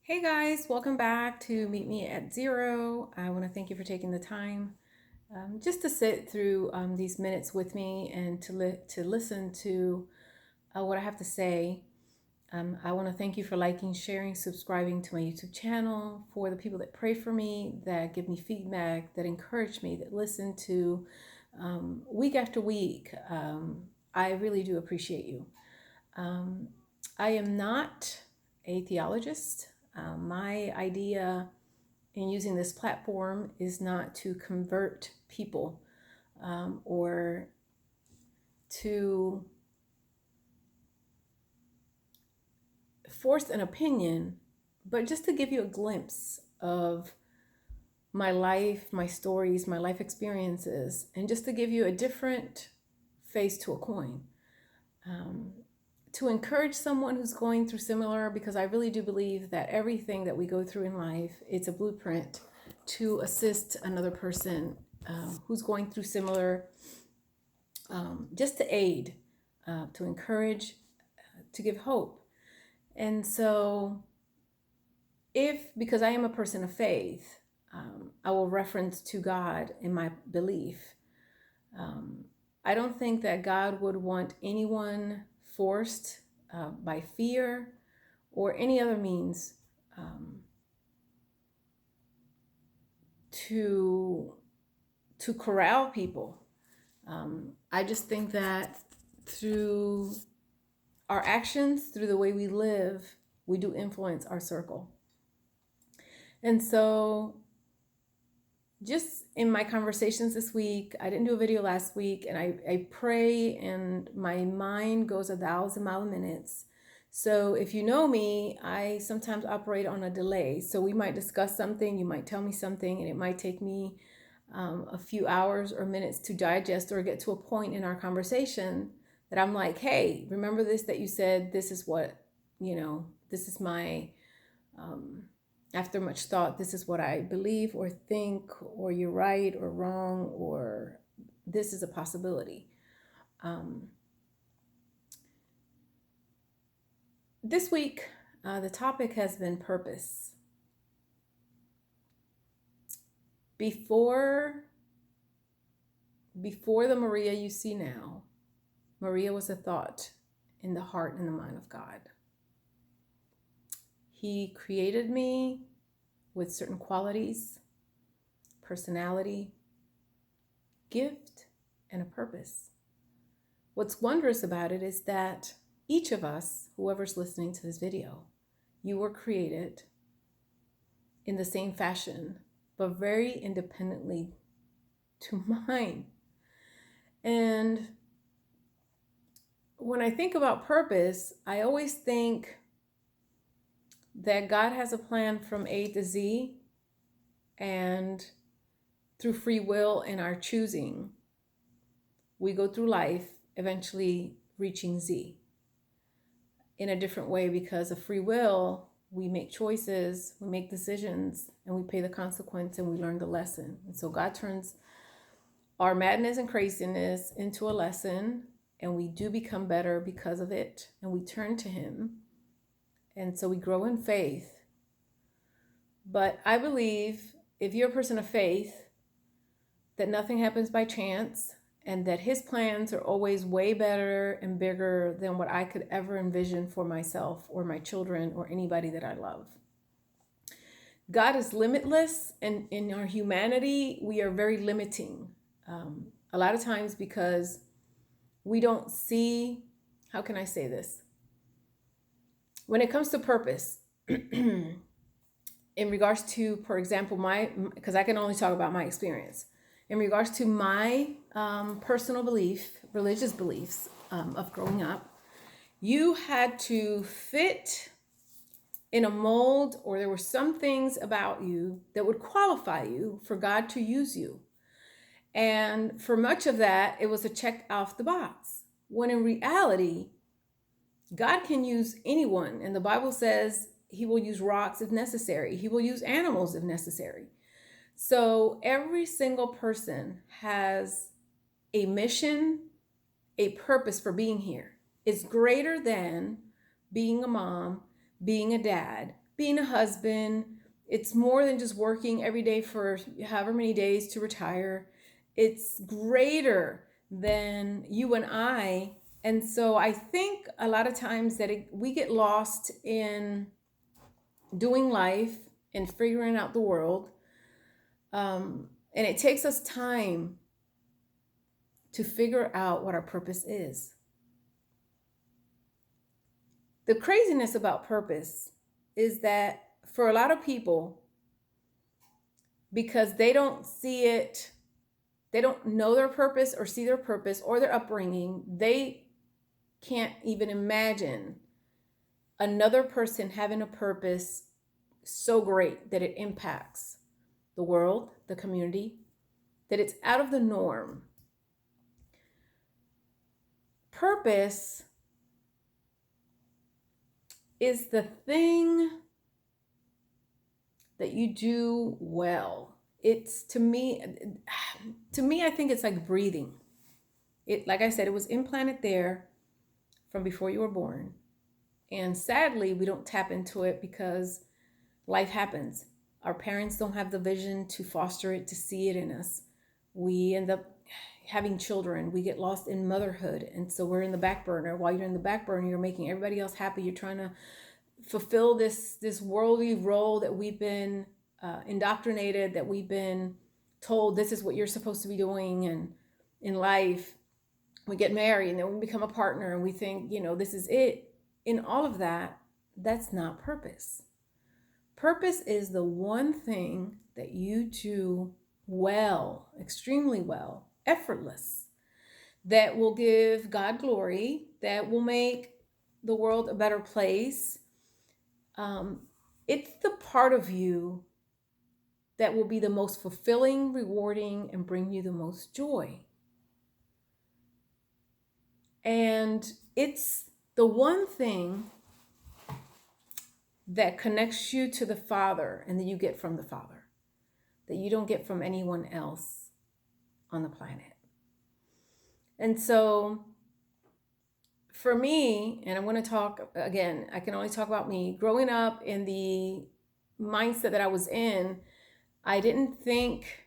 Hey guys, welcome back to Meet Me at Zero. I want to thank you for taking the time just to sit through these minutes with me and to listen to what I have to say. I want to thank you for liking, sharing, subscribing to my YouTube channel, for the people that pray for me, that give me feedback, that encourage me, that listen to week after week. I really do appreciate you. Um, I am not a theologist. My idea in using this platform is not to convert people or to force an opinion, but just to give you a glimpse of my life, my stories, my life experiences, and just to give you a different face to a coin. Um, to encourage someone who's going through similar, because I really do believe that everything that we go through in life, it's a blueprint to assist another person who's going through similar, just to aid, to encourage, to give hope. And so because I am a person of faith, I will reference to God in my belief. Um, I don't think that God would want anyone forced by fear or any other means um, to corral people. I just think that through our actions, through the way we live, we do influence our circle. And so just in my conversations this week, I didn't do a video last week, and I pray and my mind goes 1,000 miles a minute. So if you know me, I sometimes operate on a delay. So we might discuss something, you might tell me something, and it might take me a few hours or minutes to digest or get to a point in our conversation that I'm like, hey, remember this that you said, this is what, this is my um, after much thought, this is what I believe or think, or you're right or wrong, or this is a possibility. Um, this week, the topic has been purpose. Before the Maria you see now, Maria was a thought in the heart and the mind of God. He created me with certain qualities, personality, gift, and a purpose. What's wondrous about it is that each of us, whoever's listening to this video, you were created in the same fashion, but very independently to mine. And when I think about purpose, I always think that God has a plan from A to Z, and through free will and our choosing, we go through life eventually reaching Z in a different way. Because of free will, we make choices, we make decisions, and we pay the consequence, and we learn the lesson. And so God turns our madness and craziness into a lesson, and we do become better because of it, and we turn to Him. And so we grow in faith. But I believe, if you're a person of faith, that nothing happens by chance, and that His plans are always way better and bigger than what I could ever envision for myself or my children or anybody that I love. God is limitless, and in our humanity, we are very limiting. A lot of times, because we don't see, how can I say this? When it comes to purpose, in regards to, for example, because I can only talk about my experience. In regards to my personal belief, religious beliefs of growing up, you had to fit in a mold, or there were some things about you that would qualify you for God to use you. And for much of that, it was a check off the box. When in reality, God can use anyone. And the Bible says He will use rocks if necessary. He will use animals if necessary. So every single person has a mission, a purpose for being here. It's greater than being a mom, being a dad, being a husband. It's more than just working every day for however many days to retire. It's greater than you and I. And so I think a lot of times that we get lost in doing life and figuring out the world. And it takes us time to figure out what our purpose is. The craziness about purpose is that for a lot of people, because they don't see it, they don't know their purpose or see their purpose or their upbringing, they can't even imagine another person having a purpose so great that it impacts the world, the community, that it's out of the norm. Purpose is the thing that you do well. It's to me, I think it's like breathing. It, like I said, it was implanted there from before you were born. And sadly, we don't tap into it because life happens. Our parents don't have the vision to foster it, to see it in us. We end up having children. We get lost in motherhood. And so we're in the back burner. While you're in the back burner, you're making everybody else happy. You're trying to fulfill this worldly role that we've been indoctrinated, that we've been told this is what you're supposed to be doing. And in life, we get married and then we become a partner and we think, this is it. In all of that, that's not purpose. Purpose is the one thing that you do well, extremely well, effortless, that will give God glory, that will make the world a better place. It's the part of you that will be the most fulfilling, rewarding, and bring you the most joy. And it's the one thing that connects you to the Father and that you get from the Father, that you don't get from anyone else on the planet. And so for me, and I'm going to talk again, I can only talk about me, growing up in the mindset that I was in, I didn't think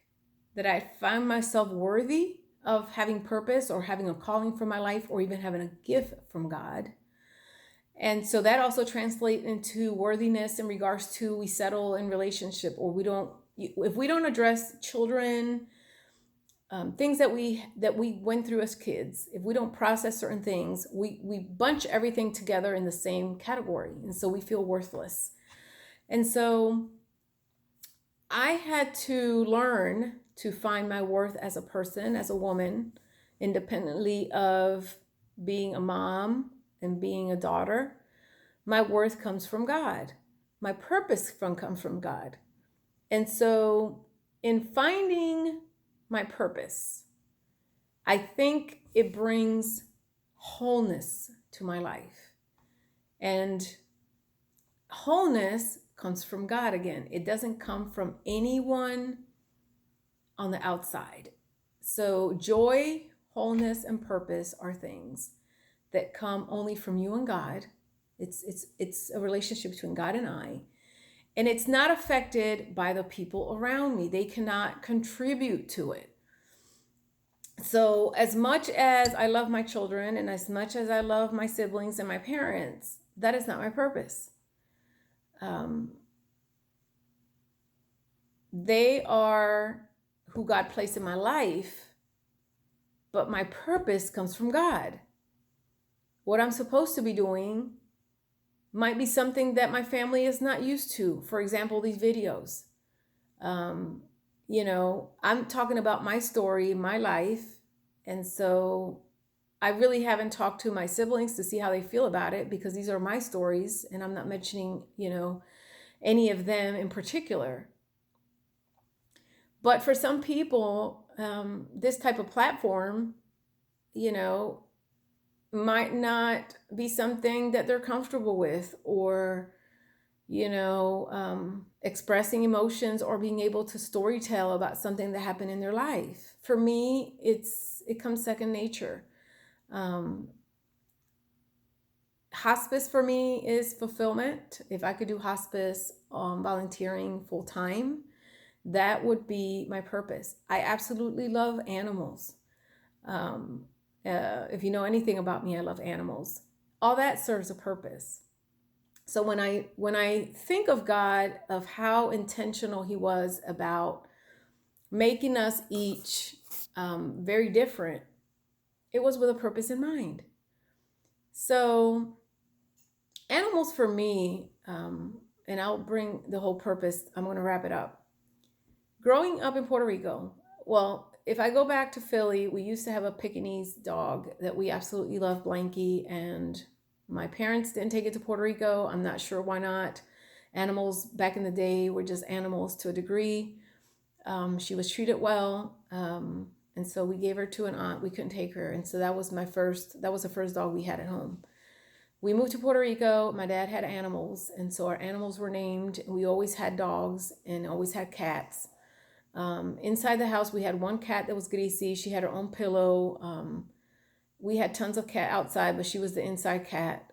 that I found myself worthy of having purpose or having a calling for my life or even having a gift from God. And so that also translates into worthiness in regards to we settle in relationship, or if we don't address children, things that we went through as kids, if we don't process certain things, we bunch everything together in the same category. And so we feel worthless. And so I had to learn to find my worth as a person, as a woman, independently of being a mom and being a daughter. My worth comes from God. My purpose comes from God. And so in finding my purpose, I think it brings wholeness to my life. And wholeness comes from God again. It doesn't come from anyone on the outside. So joy, wholeness, and purpose are things that come only from you and God. It's a relationship between God and I. And it's not affected by the people around me. They cannot contribute to it. So as much as I love my children and as much as I love my siblings and my parents, that is not my purpose. They are who God placed in my life, but my purpose comes from God. What I'm supposed to be doing might be something that my family is not used to. For example, these videos. I'm talking about my story, my life. And so I really haven't talked to my siblings to see how they feel about it, because these are my stories and I'm not mentioning, any of them in particular. But for some people, this type of platform, might not be something that they're comfortable with, or expressing emotions or being able to storytell about something that happened in their life. For me, it comes second nature. Hospice for me is fulfillment. If I could do hospice volunteering full time, that would be my purpose. I absolutely love animals. Um, if you know anything about me, I love animals. All that serves a purpose. So when I think of God, of how intentional He was about making us each very different, it was with a purpose in mind. So animals for me, and I'll bring the whole purpose. I'm going to wrap it up. Growing up in Puerto Rico, well, if I go back to Philly, we used to have a Pekingese dog that we absolutely loved, Blanky, and my parents didn't take it to Puerto Rico. I'm not sure why not. Animals back in the day were just animals to a degree. She was treated well, and so we gave her to an aunt. We couldn't take her, and so that was the first dog we had at home. We moved to Puerto Rico. My dad had animals, and so our animals were named. We always had dogs and always had cats. Inside the house, we had one cat that was greasy. She had her own pillow. We had tons of cat outside, but she was the inside cat.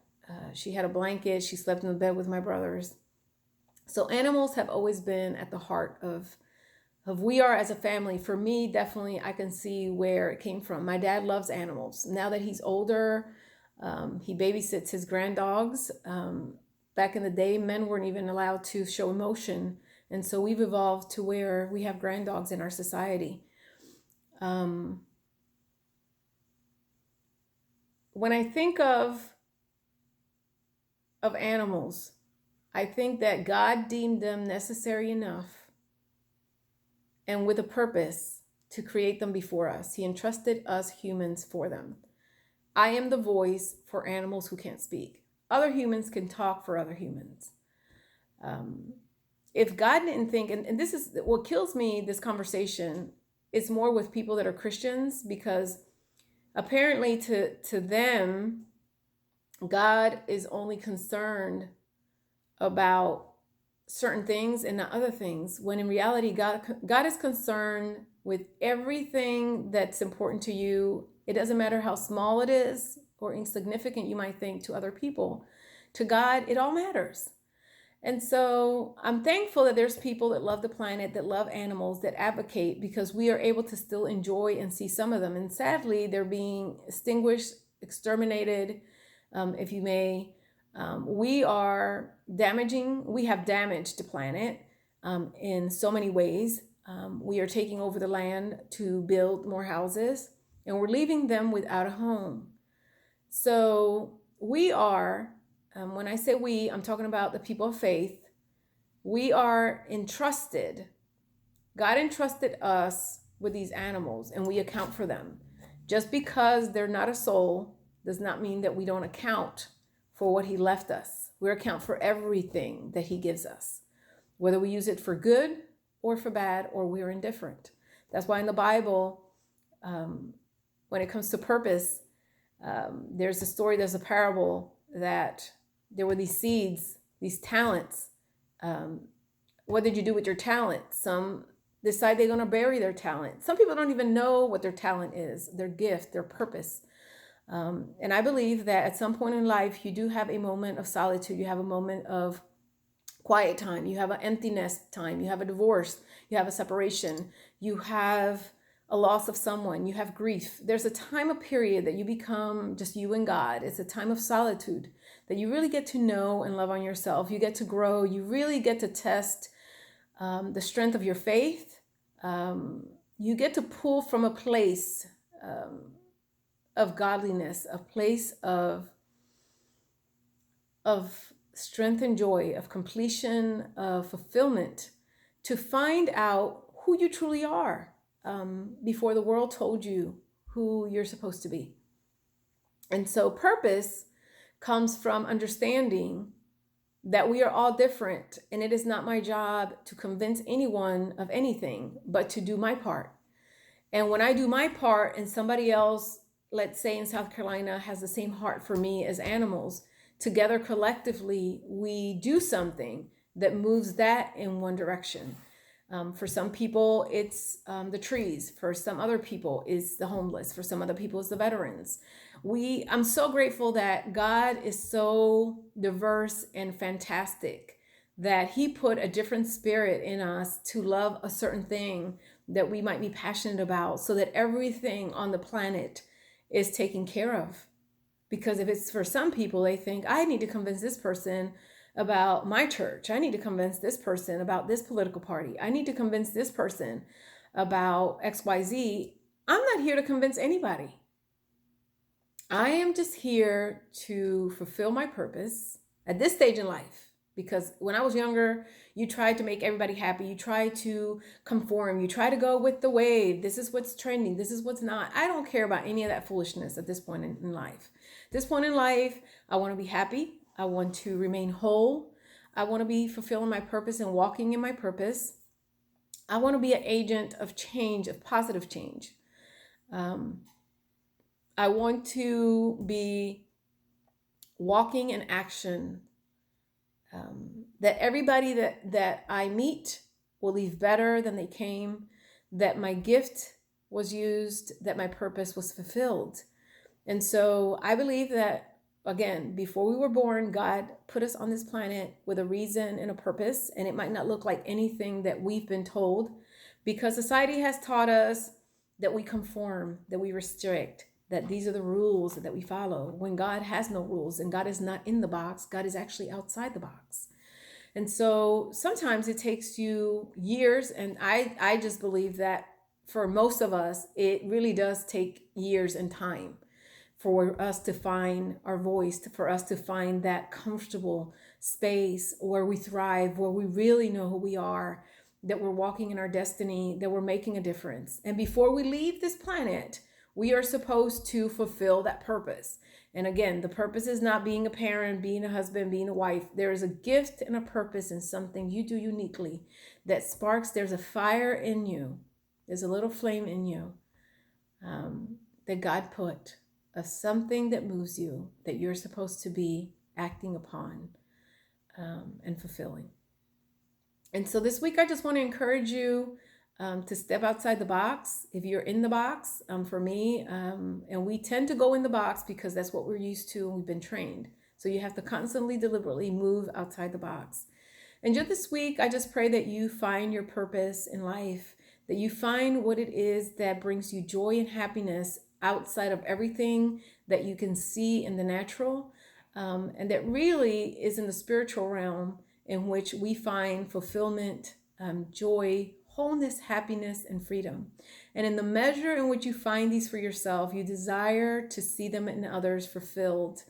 She had a blanket. She slept in the bed with my brothers. So animals have always been at the heart of we are as a family. For me, definitely, I can see where it came from. My dad loves animals. Now that he's older, he babysits his grand dogs. Back in the day, men weren't even allowed to show emotion. And so we've evolved to where we have grand dogs in our society. When I think of animals, I think that God deemed them necessary enough and with a purpose to create them before us. He entrusted us humans for them. I am the voice for animals who can't speak. Other humans can talk for other humans. If God didn't think, and this is what kills me, this conversation, is more with people that are Christians, because apparently to them, God is only concerned about certain things and not other things, when in reality, God is concerned with everything that's important to you. It doesn't matter how small it is or insignificant you might think to other people. To God, it all matters. And so I'm thankful that there's people that love the planet, that love animals, that advocate, because we are able to still enjoy and see some of them. And sadly, they're being extinguished, exterminated, if you may. We have damaged the planet in so many ways. We are taking over the land to build more houses, and we're leaving them without a home. So we are, when I say we, I'm talking about the people of faith. We are entrusted. God entrusted us with these animals, and we account for them. Just because they're not a soul does not mean that we don't account for what He left us. We account for everything that He gives us, whether we use it for good or for bad, or we're indifferent. That's why in the Bible, when it comes to purpose, there's a parable that there were these seeds, these talents. What did you do with your talent? Some decide they're going to bury their talent. Some people don't even know what their talent is, their gift, their purpose. And I believe that at some point in life, you do have a moment of solitude. You have a moment of quiet time. You have an empty nest time. You have a divorce. You have a separation. You have a loss of someone. You have grief. There's a time, a period that you become just you and God. It's a time of solitude that you really get to know and love on yourself. You get to grow. You really get to test the strength of your faith. You get to pull from a place of godliness, a place of strength and joy, of completion, of fulfillment, to find out who you truly are before the world told you who you're supposed to be. And so purpose comes from understanding that we are all different, and it is not my job to convince anyone of anything, but to do my part. And when I do my part and somebody else, let's say in South Carolina, has the same heart for me as animals, together collectively, we do something that moves that in one direction. For some people, it's the trees. For some other people, it's the homeless. For some other people, it's the veterans. I'm so grateful that God is so diverse and fantastic that He put a different spirit in us to love a certain thing that we might be passionate about, so that everything on the planet is taken care of. Because if it's for some people, they think, I need to convince this person about my church. I need to convince this person about this political party. I need to convince this person about XYZ. I'm not here to convince anybody. I am just here to fulfill my purpose at this stage in life. Because when I was younger, you tried to make everybody happy. You try to conform. You try to go with the wave. This is what's trending. This is what's not. I don't care about any of that foolishness at this point in life. At this point in life, I want to be happy. I want to remain whole. I want to be fulfilling my purpose and walking in my purpose. I want to be an agent of change, of positive change. I want to be walking in action, that everybody that I meet will leave better than they came, that my gift was used, that my purpose was fulfilled. And so I believe that, again, before we were born, God put us on this planet with a reason and a purpose, and it might not look like anything that we've been told, because society has taught us that we conform, that we restrict, that these are the rules that we follow, when God has no rules and God is not in the box. God is actually outside the box. And so sometimes it takes you years, and I just believe that for most of us, it really does take years and time for us to find our voice, for us to find that comfortable space where we thrive, where we really know who we are, that we're walking in our destiny, that we're making a difference. And before we leave this planet, we are supposed to fulfill that purpose. And again, the purpose is not being a parent, being a husband, being a wife. There is a gift and a purpose in something you do uniquely that sparks. There's a fire in you. There's a little flame in you that God put, of something that moves you, that you're supposed to be acting upon and fulfilling. And so this week, I just want to encourage you to step outside the box. If you're in the box, for me, and we tend to go in the box because that's what we're used to and we've been trained. So you have to constantly, deliberately move outside the box. And just this week, I just pray that you find your purpose in life, that you find what it is that brings you joy and happiness outside of everything that you can see in the natural, and that really is in the spiritual realm, in which we find fulfillment, joy, wholeness, happiness, and freedom. And in the measure in which you find these for yourself, you desire to see them in others fulfilled.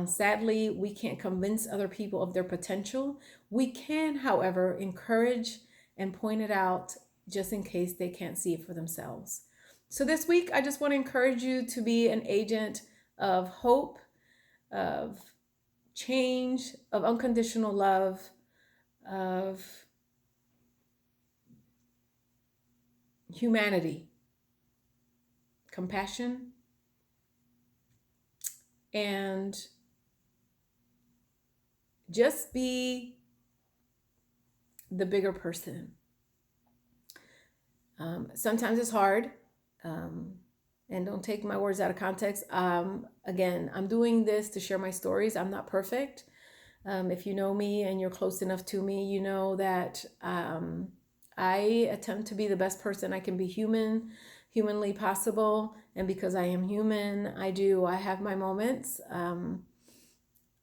Sadly, we can't convince other people of their potential. We can, however, encourage and point it out just in case they can't see it for themselves. So this week, I just want to encourage you to be an agent of hope, of change, of unconditional love, of humanity, compassion, and just be the bigger person. Sometimes it's hard, and don't take my words out of context. Again, I'm doing this to share my stories. I'm not perfect. If you know me and you're close enough to me, you know that I attempt to be the best person I can be, humanly possible. And because I am human, I have my moments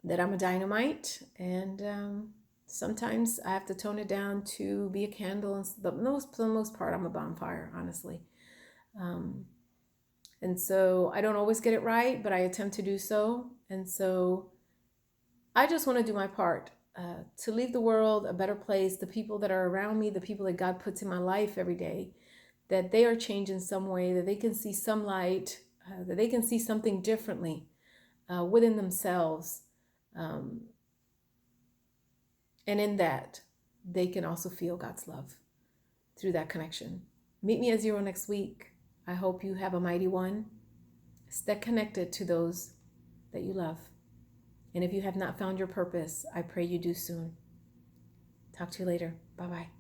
that I'm a dynamite, and sometimes I have to tone it down to be a candle. And for the most part, I'm a bonfire, honestly. And so I don't always get it right, but I attempt to do so. And so I just want to do my part to leave the world a better place. The people that are around me, the people that God puts in my life every day, that they are changed in some way, that they can see some light, that they can see something differently within themselves. And in that, they can also feel God's love through that connection. Meet me at 0 next week. I hope you have a mighty one. Stay connected to those that you love. And if you have not found your purpose, I pray you do soon. Talk to you later. Bye-bye.